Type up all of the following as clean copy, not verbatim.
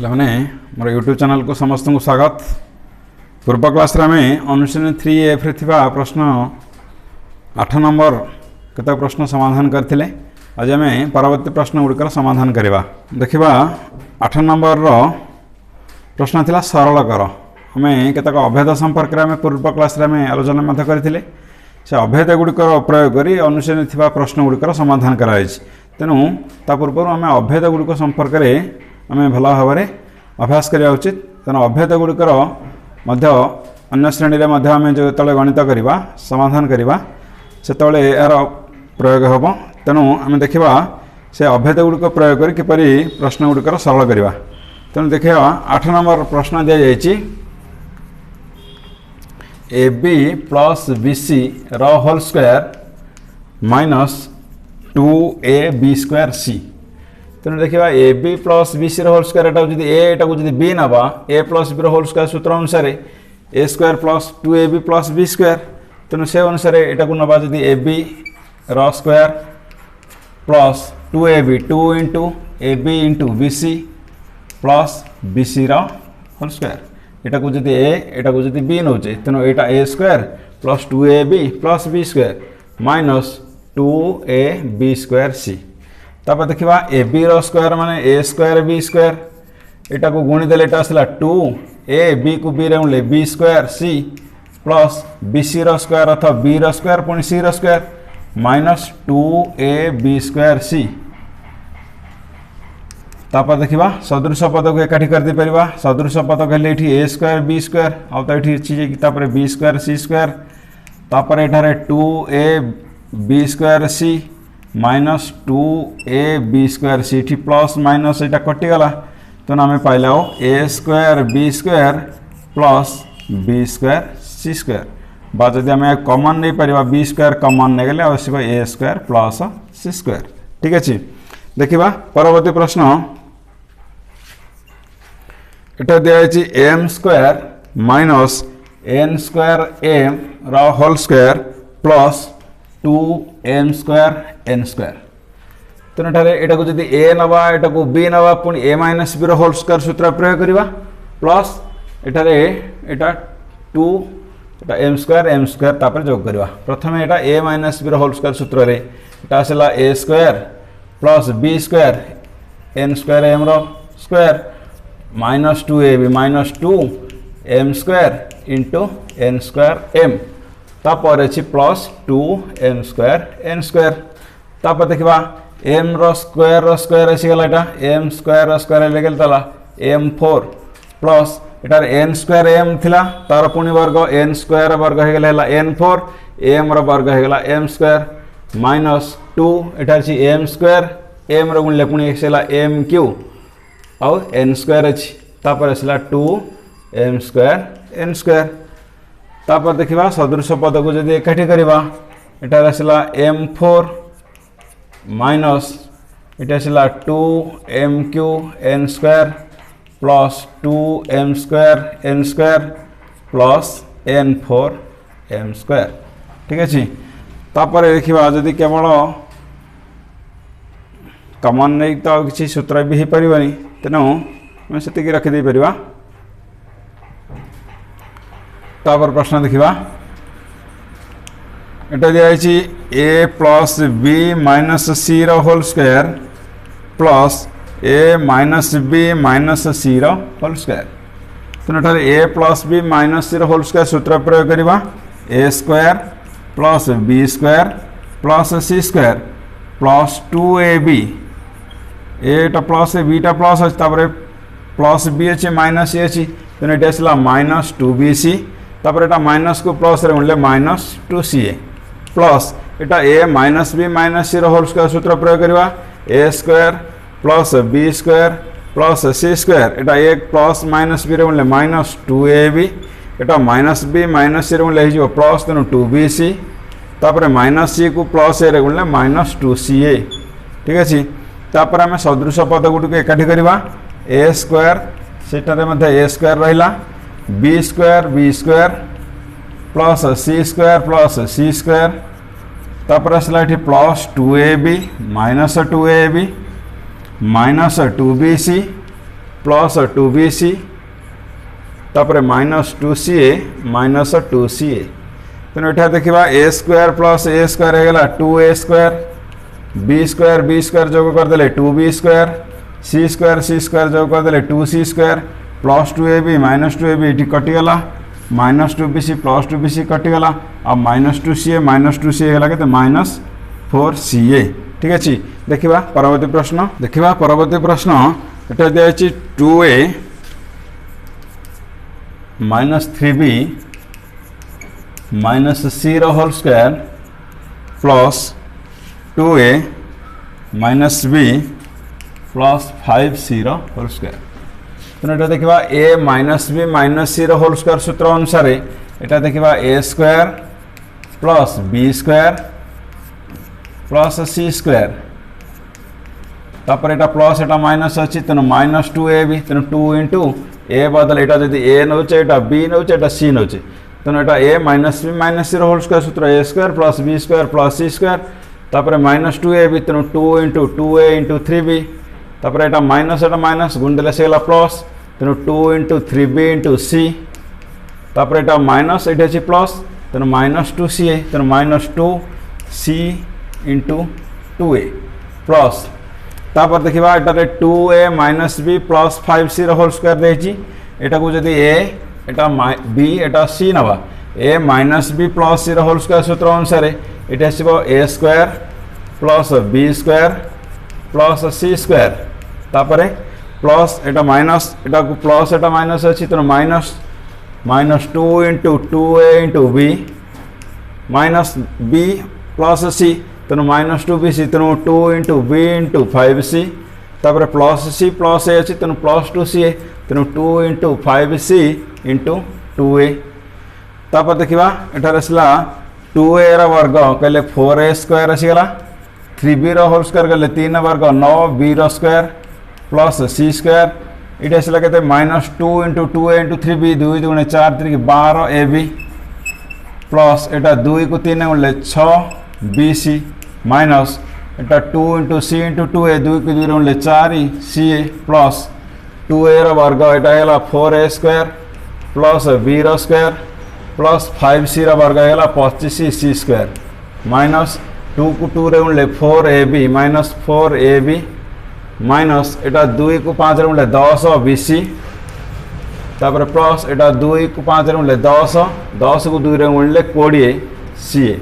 मैंने मोर YouTube channel को समस्त को स्वागत। पूर्व क्लास रे आम अनुशीलन 3F रे थिबा प्रश्न 8 नंबर केतक प्रश्न समाधान करथिले। आज आम परवर्ती प्रश्न गुड़िकर समाधान करवा। देखिबा 8 नंबर रो प्रश्न थिला सरल कर। आम केतक अभेद संपर्क रे आम पूर्व क्लास रे आम आलोचना मध्य करथिले। से अभेद गुड़िकर प्रयोग करी अनुशीलन थिबा प्रश्न गुड़िकर समाधान कराइछि। तेणु ता पूर्व आम अभेद गुड़िक संपर्क रे आम भल भाव में अभ्यास करवा उचित। तेना अभेद गुड़िकर अन्य श्रेणी में आम जो गणित करवा समाधान करवा से यार प्रयोग हम। तेणु आम देखा से अभेद गुड़िक प्रयोग कर किपरि प्रश्न गुड़िकर सरल करवा। तेणु देखा 8 नंबर प्रश्न दि जाइए AB प्लस BC रो whole square minus 2AB square C। तेणु देखा A B plus B C whole square एटा जी बी नवा A plus B whole square सूत्र अनुसार A square plus 2AB plus B square. तेणु से अनुसार एटा को नवा जी ए बी रो square plus 2AB 2 into A B into B C plus B C whole square. एटा को जी एटा को जी बी नौचे तेणु एटा A square plus 2AB plus B square minus 2AB square C. तापर देखा ए बी रो स्क्वायर माने ए स्क्वायर बी स्क्वायर एटा को गुणी देले एटा आसला 2 ए बी को बी रे गुणले B square C plus B C रो स्क्वायर अथवा बी रो स्क्वायर पुणी सी रो square minus 2 A B square C. तापर देखा सदृश पद को एकाठी कर दे परिबा। सदृश पद कहले एठी ए स्क्वायर बी स्क्वायर आ तो एठी अछि जे तापर बी स्क्वायर सी स्क्वायर तापर एठारे 2 A B square C minus 2 A B square C ठी प्लस माइनस एटा कटिगला। तेणु आम पाइला A square B square plus B square C square बा जदि आम कमन नहीं पार बी स्क्वायर कमन नहीं गले आवश्यक A square plus C square. ठीक अच्छे देखा परवर्ती प्रश्न एटा दिखाई M square minus N square M रो whole square plus 2m square n square. तेणु एटा को जदि a नवा एटा को b नवा पुणी a minus b whole square सूत्र प्रयोग करवा प्लस एटारे एटा 2 एटा m स्क्वायर तापर जोग करवा। प्रथम एटा a minus b whole square सूत्र रे एटा आसला a square plus b square n square m रो square minus 2ab minus 2m square into n square m तापर अच्छी plus 2m square n square. तापर देखा m रो स्क्वायर आसीगला एटा m स्क्वायर लेगल तला m4 प्लस एटार n स्क्वायर m थिला तार पुणी वर्ग n स्क्वायर वर्ग हो गला n4 m रो वर्ग हो गला m स्क्वायर माइनस 2 एटार छी m स्क्वायर m रो गुणले पुणी आसीला m क्यू आउ n स्क्वायर अछि तापर आसीला 2m स्क्वायर n स्क्वायर। तापर देखा सदृश पद को जब एकाठी करवा एटा आसला m4 माइनस एटा आसला 2m3 n square plus 2m square n square plus n4 m square. ठीक अच्छे तापर देखा जदि केवल कमन नहीं तो किसी सूत्र भी हो पारनी तेणु आम से रखिदे पार। तापर प्रश्न देखा एटा दिखाई A plus B minus C रो whole square plus A minus B minus C रो होल स्क्वायर। तेणु A plus B minus C रो होल स्क्वायर सूत्र प्रयोग करवा A square plus B square plus C square plus 2ab एटा plus बीटा plus अच्छे प्लस बी अच्छे माइनस ए अच्छी तेणु ये आसला माइनस 2bc तापर एटा माइनस को प्लस रे गुणले माइनस 2ca प्लस एटा a minus B minus C whole square सूत्र प्रयोग करवा A square plus B square plus C square एटा a प्लस माइनस बी रे गुणले माइनस 2ab एटा माइनस बी माइनस सी रे गुणले हो प्लस तेणु 2bc तापर माइनस सी को प्लस ए रे गुणले माइनस 2ca। ठीक अच्छे तापर आम सदृश पद गुड़िक एकाठी करवा ए स्क्वायर सेटारे मध्ये ए स्क्वायर रहिला B square plus C square तापर आसला ये plus 2ab minus 2ab minus 2bc plus 2bc तापर माइनस 2ca माइनस 2ca तेणु एटा देखा ए स्क्वायर प्लस ए स्क्वायर होगा 2a स्क्वायर बी स्क्वायर जोग करदे 2b स्क्वायर सी स्क्वायर जोग करदे 2c square plus 2ab minus 2ab ये कटिगला माइनस 2bc प्लस 2bc कटिगला आ minus 2ca है के माइनस 4ca ठीक अच्छे। देखा परवर्ती प्रश्न एटा दिखाई 2a minus 3b minus c whole square plus 2a minus b plus 5c whole square तेना यहाँ देखा a minus b minus c whole square सूत्र अनुसार यहाँ देखा a square plus b square plus c square तापर एटा प्लस एटा माइनस अच्छी तेना माइनस 2ab तेना 2 इंटू ए बदल यहाँ जब ए नौचे बी नौचे सी नौचे तेना यहाँ A minus B minus C whole square सूत्र A square plus B square plus C square तापर माइनस 2ab तेना 2 इंटू 2a इंटू 3b तापर यहाँ माइनस गुणदेले से प्लस तेना 2 इंटू 3b इंटू सी तापर यहाँ माइनस ये अच्छी प्लस तेना माइनस 2ca तेना minus 2c into 2a plus तापर देखा ये 2a minus B plus 5c whole square देखी यहाँ को जदि ए एटा बी एटा सी नवा A minus B plus C whole square सूत्र अनुसार ये आसो A square plus B square plus C square तापर प्लस एटा माइनस एटा को प्लस एटा माइनस अच्छी तेना minus 2 into 2a into B minus B plus C तेना माइनस 2bc तेना 2 इंटू बी इंटू 5c तापर प्लस सी प्लस ए अच्छी तेना प्लस 2ca तेना 2 इंटू 5c इंटू 2a तापर देखा एटार आसला 2a वर्ग कहले 4a square आसीगला 3b whole square कहले 3 वर्ग 9b square plus c square ये आसला के minus 2 into 2a into 3b 2 2 4 3 12ab plus iota 2 को 3 गुणले 6bc माइनस एटा 2 इंटू सी इंटू 2a 2 को 2 गुणले 4ca प्लस 2a वर्ग यहाँ 4a square plus b square plus 5c वर्ग है 25c स्क्वायर माइनस 2 को 2 गुणले 4ab माइनस 4ab माइनस यहाँ 2 को 5 गुणले 10bc तापर प्लस यहाँ 2 को 5 गुणले 10 10 को 2 गुणले 20ca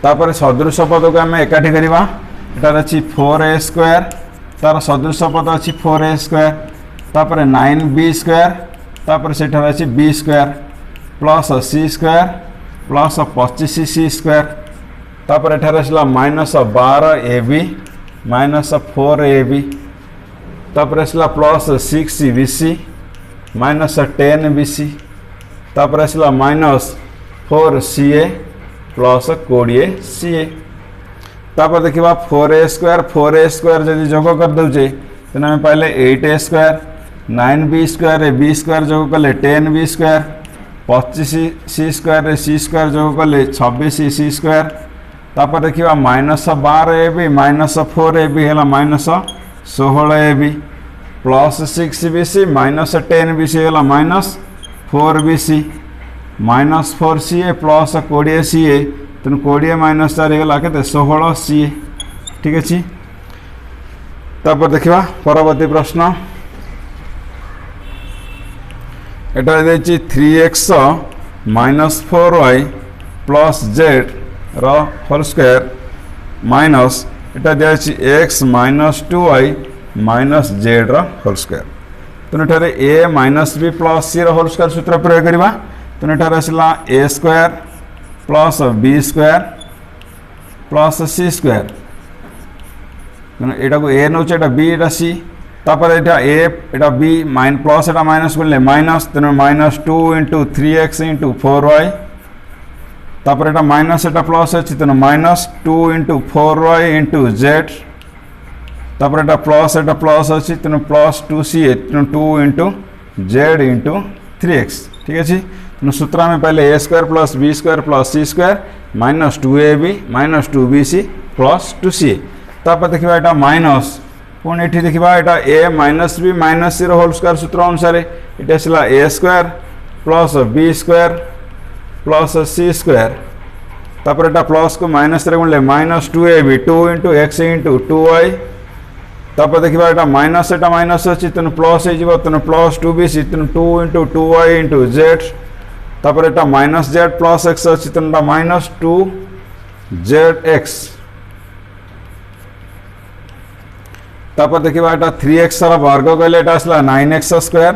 तापर सदृश पद को आम एकाठी करवा एटार अच्छी 4a स्क्वायर तार सदृश पद अच्छी 4a स्क्वायर तापर 9b स्क्वायर तापर से अच्छी b square plus c square plus 25c square तापर एठार आसला माइनस 12ab माइनस 4ab तापर आसला प्लस 6bc माइनस 10bc तापर आसला माइनस 4ca प्लस 20ca तापर देखा 4a स्क्वायर जब जोग कर दे तेना आम पाइले 8a square 9b square b square जोग कले 10b square 25c square c square जोग कले 26c स्क्वायर तापर देखा माइनस 12ab माइनस 4ab है minus 16ab plus 6bc minus 10bc है minus 4bc minus 4ca plus 20ca तेणु 20 माइनस 4 गला के 16ca ठीक अच्छे। तापर देखा परवर्ती प्रश्न एटा देखिए 3x minus 4y plus z whole square minus एटा दिखाई x minus 2y minus z whole square तेणु a minus b plus c whole square सूत्र प्रयोग करवा तेणु यहाँ आसला a square plus b square plus c square तेणु यहाँ को a नौचे b एटा c तापर यहाँ a b माइन प्लस एटा माइनस गुणले माइनस तेणु minus 2 into 3x into 4y तापर यहाँ माइनस एटा प्लस अच्छी तेणु minus 2 into 4y into z तापर एटा प्लस अच्छी तेणु प्लस 2c तेणु 2 इंटू z इंटू 3x ठीक अच्छे। तेणु सूत्र आम पाइले a square plus b square plus c square minus 2ab minus 2bc plus 2ca तापर देखा यहाँ माइनस पुणी ये देखा यहाँ A minus B minus C whole square सूत्र अनुसार ये आसला A square plus B square plus C square तापर एटा प्लस को माइनस रे गुणले minus 2ab 2 into x into 2y तापर देखा यहाँ माइनस अच्छी तेणु प्लस हो तेणु प्लस 2bc तेणु 2 इंटू 2y इंटू जेड तापर एटा माइनस जेड प्लस एक्स अच्छी तेणु माइनस 2zx तापर देखा यहाँ 3x वर्ग कहले आसला 9x स्क्वायर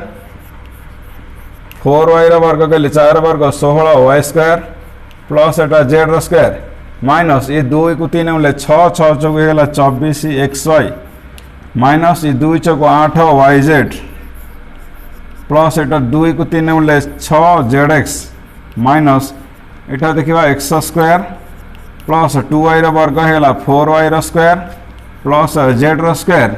4y वर्ग कहले 4 वर्ग 16y square plus iota Z square minus ये 2 को 3 बोले 6 6 चौक होगा 24xy माइनस ये 2 चौक 8yz प्लस एटा 2 को 3 बोले 6zx माइनस एटा देखा x स्क्वायर प्लस 2y वर्ग होगा 4y square plus Z square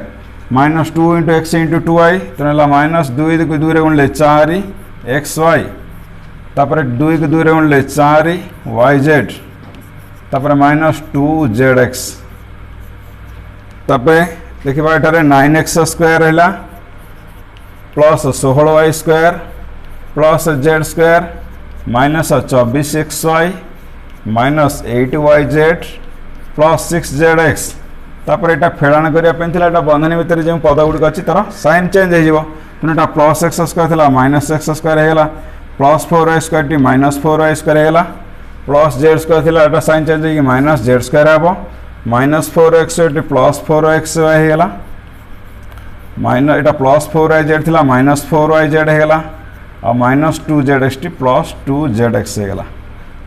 minus 2 into x into 2y तेना माइनस 2 को 2 गुणले 4xy तापर 2 को 2 गुणले 4yz तापर माइनस 2zx तापर देखा ये 9x स्क्वायर है plus 16y square plus Z square minus 24xy minus 8yz plus 6zx तापर यहाँ फेड़ाण करने बंधनी भितर जो पद गुड़िक अच्छी तार साइन चेंज हो प्लस एक्स स्क्वायर थी माइनस एक्स स्क्वायर होगा plus 4y square T minus 4y square होगा प्लस जेड स्क्वायर थी यहाँ साइन चेंज हो माइनस जेड स्क्वायर हम माइनस 4x प्लस 4x होगा माइनस यहाँ प्लस 4yz थी माइनस 4yz होगा और minus 2zx T plus 2zx होगा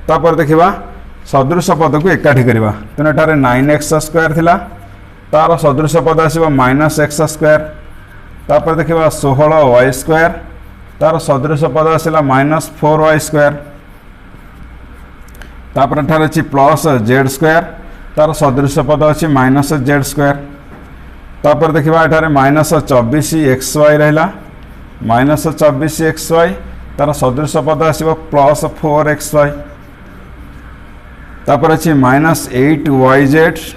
तापर देखा सदृश पद को एकाठी करवा तेना एठारे 9x स्क्वायर थिला तार सदृश पद आसीबो माइनस एक्स स्क्वायर तापर देखा 16y स्क्वायर तार सदृश पद आसला माइनस 4y स्क्वायर तापर एठारे अछि प्लस जेड स्क्वायर तार सदृश पद अछि माइनस जेड स्क्वायर तापर देखा एठारे माइनस 24xy रहला माइनस 24xy तार सदृश पद आसीबो प्लस 4xy तापर अच्छी माइनस 8yz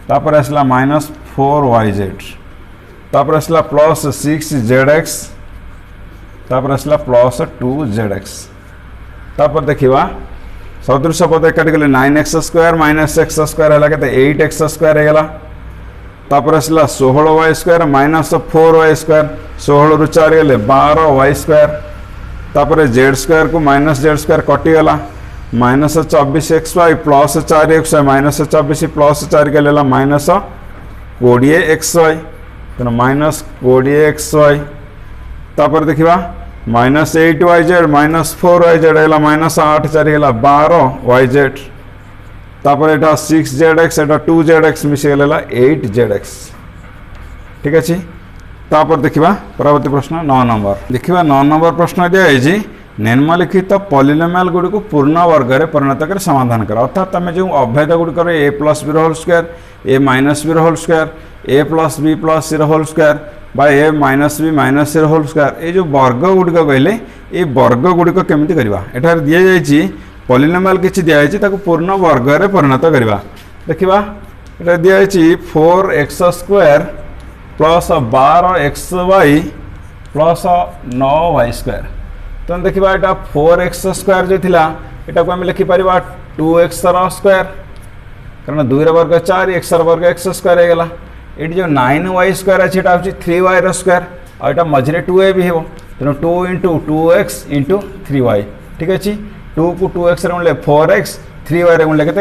तापर आसला माइनस 4yz तापर आसला प्लस 6zx तापर आसला प्लस 2zx तापर देखा सदृश पद एकाठी गले 9x square minus x square है के 8x स्क्वायर होगा तापर आसला 16y square minus 4y square 16 रु 4 गले 12y स्क्वायर तापर जेड स्क्वायर को माइनस जेड स्क्वायर कटिगला minus 24xy plus 4xy minus 24 plus 4 के लेला माइनस 20xy तो माइनस 20xy तापर देखा माइनस 8yz माइनस 4yz है माइनस 8 4 है 12yz तापर एटा 6zx एटा 2zx मिसे गला 8zx ठीक अच्छे तापर देखा परवर्ती प्रश्न 9 नंबर देखा 9 नंबर प्रश्न दिखाई निम्नलिखित पॉलिनोमियल गुड़ी को पूर्ण वर्ग में परिणत कर समाधान कर अर्थात तुम जो अभेद गुड़िक ए प्लस बी होल स्क्वायर ए माइनस बी होल स्क्वायर ए plus B plus C whole square बा ए minus B minus C whole square ये वर्ग गुड़िक कहले ये वर्ग गुड़िक केमी करवा एठार दि जाइए पॉलिनोमियल किसी दिखाई ताको पूर्ण वर्ग में परिणत करवा देखा ये दिखाई 4x square plus 12xy plus 9y square तो देखा यहाँ 4x स्क्वायर जो थिला एटा को आम लिखिपर 2x स्क्वायर कारण 2 वर्ग 4 x वर्ग x स्क्वायर होगा ये जो 9y स्क्वायर अच्छे 3y स्क्वायर और यहाँ मझे 2a भी हो तेणु 2 इंटू 2x इंटू 3y ठीक अच्छे 2 को 2x गुणले 4x 3y गुणले के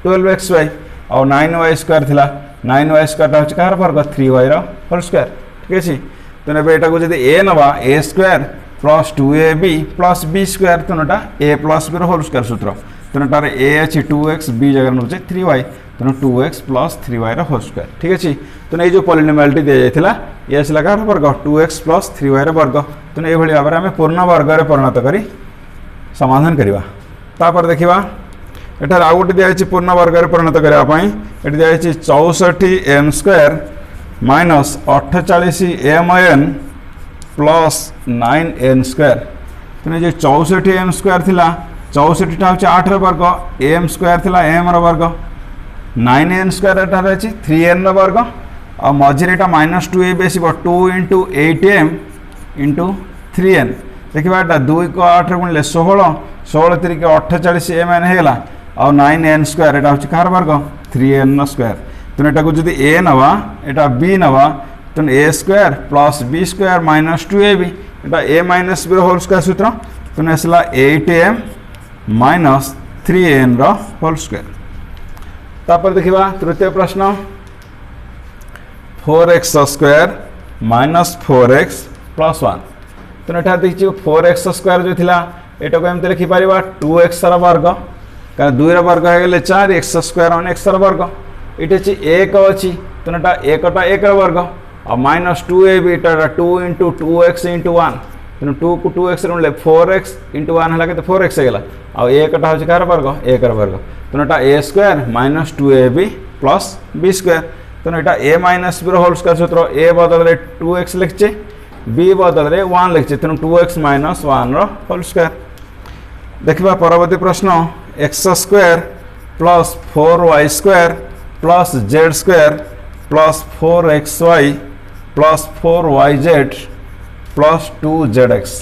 12xy और 9y स्क्वायर थिला 9y स्क्वायर हूँ कहार वर्ग 3y होल स्क्वायर ठीक अच्छे तेनाली यहाँ को जब ए नवा A square plus 2ab plus B square तेनाटा A plus B whole square सूत्र तेनाटार ए अच्छी 2x बी जगह नौचे 3y तेणु 2x plus 3y whole square ठीक अच्छे तेना ये पॉलिनोमियलटी दी जाता ये आसला कार वर्ग 2x प्लस 3y वर्ग तेणु ये भाव में आम पूर्ण वर्ग में परिणत कर समाधान करवा तापर देखा एठार आउ गोटे दिखाई पूर्ण वर्ग में परिणत करने ये दिखाई 64m square minus 48mn plus 9n square तेना जो 64m स्क्वायर थिला 64टा हूँ 8 वर्ग m स्क्वायर थिला m वर्ग 9n स्क्वायर एठार अच्छी 3n वर्ग आ मझे माइनस 2ab आसो 2 इंटू 8m इंटू 3n देखा यहाँ 2 को 8 गुणिले 16 16 तिरिक 48 mn होगा आ 9n स्क्वायर यहाँ हूँ कार वर्ग 3n स्क्वायर तेणु यहाँ जब a नवा यहाँ b नवा तेणु a square plus b square minus 2ab यहाँ a minus b whole square सूत्र तेणु आसला 8m minus 3n whole square. तापर देखा तृतीय प्रश्न 4x square minus 4x plus 1 तेणु यहाँ देखिए 4x स्क्वायर जो थिला एटा को एमती लिखिपर 2x वर्ग कारण 2 वर्ग हो गले 4x स्क्वायर मान x वर्ग ये अच्छी 1 अच्छी तेणु यहाँ 1 वर्ग और minus 2ab 2 into 2x into 1 तेणु 2 को 2x गुणिले 4x इंटू 1 है 4x होगा आउ 1 हूँ कार वर्ग 1 वर्ग तेणु यहाँ a square minus 2ab plus b square तेणु यहाँ a minus b whole square सूत्र a बदल 2x लिखचे b बदल 1 लिखचे तेणु 2x माइनस 1 होल स्क्वायर। देखा परवर्ती प्रश्न x square plus 4y square plus z square plus 4xy plus 4yz plus 2zx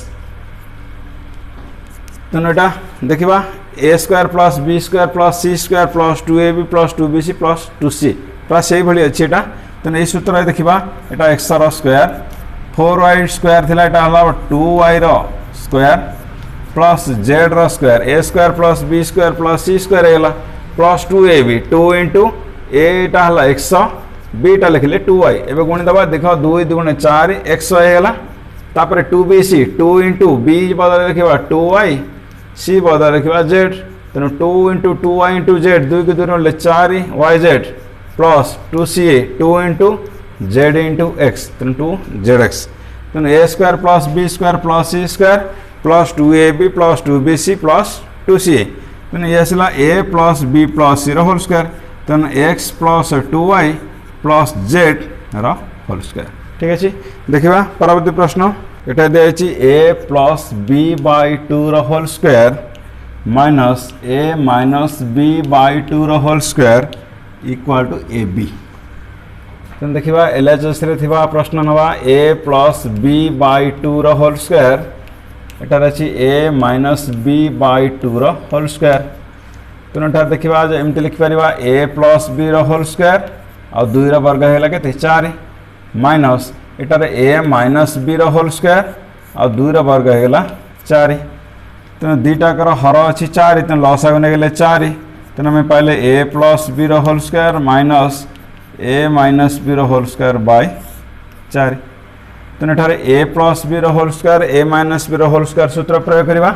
तेणु यहाँ देखा a square plus b square plus c square plus 2ab plus 2bc plus 2c प्राय से भाई अच्छी यहाँ तेणु ये सूत्र देखा यहाँ x स्क्वायर 4y स्क्वायर थी यहाँ 2y square plus z square a square plus b square plus c square होगा प्लस 2ab 2 इंटू एटा है x bटा लिखिले 2y एवं गुणी दबा देख 2 2 4 x होगा तापर 2bc 2 इंटू b बदल लिखा 2y c बदल लिखा z तेणु 2 इंटू 2y इंटू z 2 को 2 4 yz plus 2ca 2 into z into x तेणु 2zx तेणु a square plus b square plus c square plus 2ab plus 2bc plus 2ca तेणु ये आसला a plus b plus c whole square तेणु x plus 2y plus z whole square. ठीक अच्छे देखा परवर्ती प्रश्न यहाँ दिखाई a plus b by 2 whole square minus a minus b by 2 whole square equal to ab तेणु देखा LHS प्रश्न नवा a plus b by 2 whole square एटार अच्छी a minus b by 2 whole square तेणु यहाँ देखा एमती लिखिपर a plus b whole square आ 2 वर्ग है के 4 माइनस एटार a minus b whole square आ 2 वर्ग है 4 तेणु दुईटाकर हर अच्छी 4 तेणु लसागु नहीं 4 तेणु आम पाइले a plus b whole square minus a minus b whole square by 4 तेणु यहाँ a plus b whole square a minus b whole square सूत्र प्रयोग करवा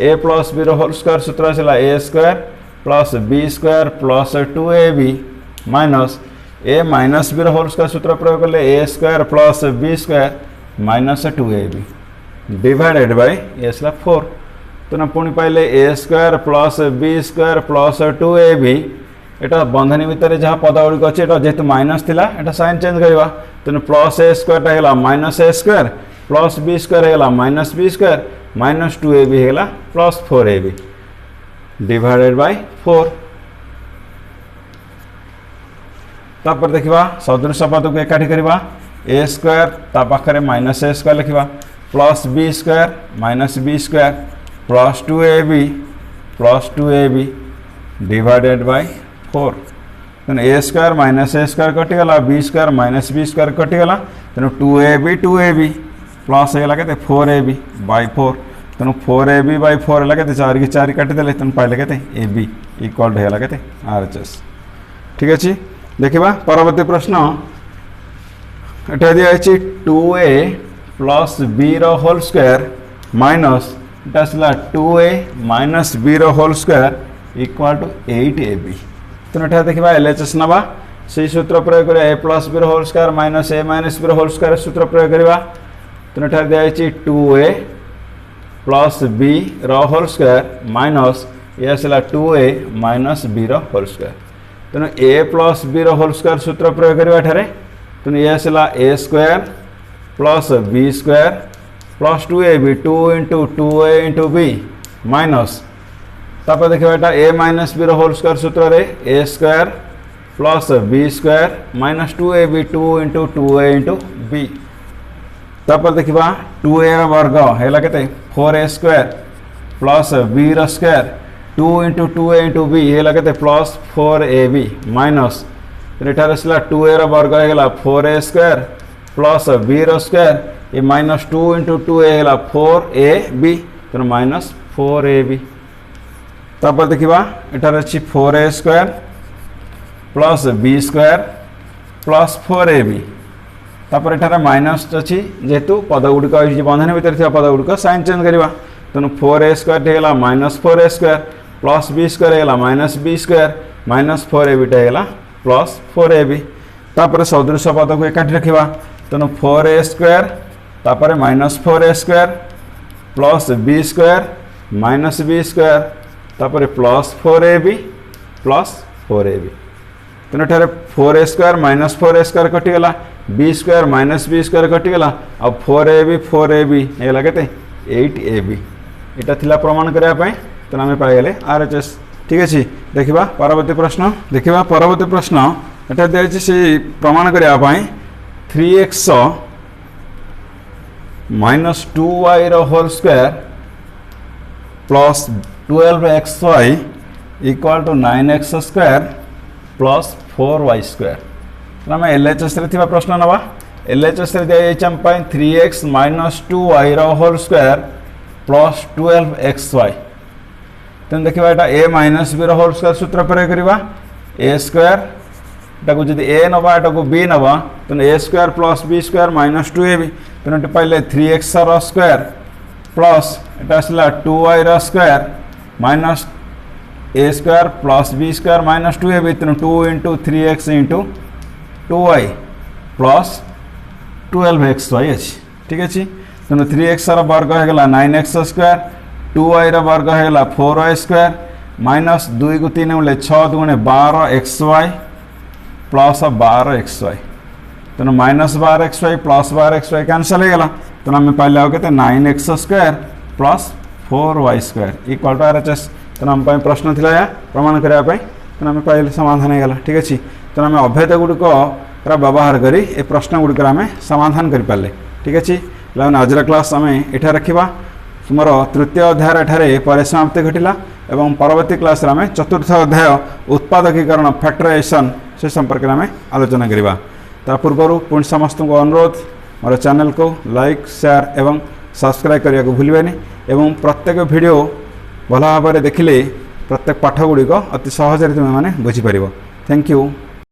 a plus b whole square सूत्र आसला a square plus b square plus 2ab minus a minus b whole square सूत्र प्रयोग कले a square plus b square minus 2ab divided by ये आसला 4 तेणु पुणी पाइले a square plus b square plus 2ab एटा बंधनी भितर जहाँ पद गुड़िक अच्छे जेहतु माइनस थिला एटा साइन चेंज करवा तेणु प्लस a स्क्वायर है minus a square plus b square है minus b square minus 2ab है प्लस 4ab डिवाइडेड बाय 4 तापर देखा सदृश पद को एकाठी करवा a स्क्वायर ता पाखरे माइनस a स्क्वायर लिखा plus b square minus b square plus 2ab divided by 4 तेणु a square minus a square कटिगला b square minus b square कटिगला तेणु 2ab प्लस होगा के 4ab बाय 4 तेणु 4ab बाय 4 है के 4 की 4 काटिदेले तेणु पाइले के ab इक्वल होगा के RHS। ठीक अच्छे देखा परवर्ती प्रश्न यहाँ दिखाई 2a plus b whole square minus आसला 2a minus b whole square equal to 8ab तेणु यहाँ देखा LHS नवा से सूत्र प्रयोग कर a plus b whole square minus a minus b whole square सूत्र प्रयोग करवा तेणु यहाँ दिखाई 2a plus b whole square minus ये आसला 2a minus b whole square तेणु a plus b whole square सूत्र प्रयोग करवा तेणु ये आसला a square plus b square plus 2ab 2 into 2a into b minus तापर देखा यहाँ a minus b whole square सूत्र रे a square plus B square minus 2ab 2 into 2a into B तापर देखा 2a वर्ग है के 4a square plus b square 2 into 2a into B है के प्लस 4ab माइनस एठार 2a वर्ग है 4a square plus b square ये माइनस 2 इंटू 2a है 4ab तो माइनस 4ab तापर देखा एठार अच्छी 4a square plus B square plus 4ab तापर एठार माइनस अच्छी जेहेतु पद गुड़िक बंधन भितर थी पद गुड़िक साइन चेंज करवा तेणु 4a स्क्वायर है minus 4a square plus B square है minus B square minus 4ab है प्लस 4ab तापर सदृश पद को एकाठी रखा तेणु 4a स्क्वायर तापर minus 4a square plus B square minus B square तापर प्लस 4ab प्लस 4ab तेणु एठार 4a square minus 4a square कटिगला B square minus B square कटिगला आ 4ab है के 8ab यहाँ थिला प्रमाण करने तेना आम पाइगले RHS ठीक अच्छे देखा परवर्ती प्रश्न देखा परवर्ती प्रश्न एटा दिखाई से प्रमाण करने 3x minus 2y whole square plus 12xy equal to 9x square plus 4y square आम LHS रे प्रश्न नवा LHS रे दिया 3x minus 2y whole square plus 12xy तेनाली देखा यहाँ a minus b whole square सूत्र प्रयोग करवा a स्क्वायर टाक जब a नवा यहाँ को b नवा तेना a square plus b square minus 2ab तेना पाइले 3x स्क्वायर प्लस यहाँ आसला 2y square minus a square plus b square minus 2ab तेना 2 into 3x into 2y plus 12xy अच्छी ठीक अच्छे तेना 3x वर्ग होगा 9x स्क्वायर 2y वर्ग है 4y स्क्वायर माइनस 2 को 3 बोले 6 दुगुणे 12xy प्लस 12xy तेना minus 12xy plus 12xy cancel हो गला तेना आम पाइले आउ के 9x square plus 4y square equal to RHS तेना आम प्रश्न था या प्रमाण करने तेना आम पाइले समाधान हो गला ठीक अच्छे तेना आम अभेद गुड़िक व्यवहार करी ए प्रश्न गुड़िक आम समाधान कर पारे ठीक अच्छे आज क्लास आम एठा रखा मोर तृतीय अध्याय एठारे परिसमाप्ति घटिला एवं परवर्ती क्लास आम चतुर्थ अध्याय उत्पादकीकरण फैक्टराइजेशन से संपर्क में आम आलोचना करवा ता पूर्व पुणी समस्त को अनुरोध मोर चैनल को लाइक शेयर एवं सब्सक्राइब करने को भूलें एवं प्रत्येक वीडियो भल भाव देखिले प्रत्येक पाठ गुड़िक अति सहज तुम मैंने बुझीपर थैंक यू।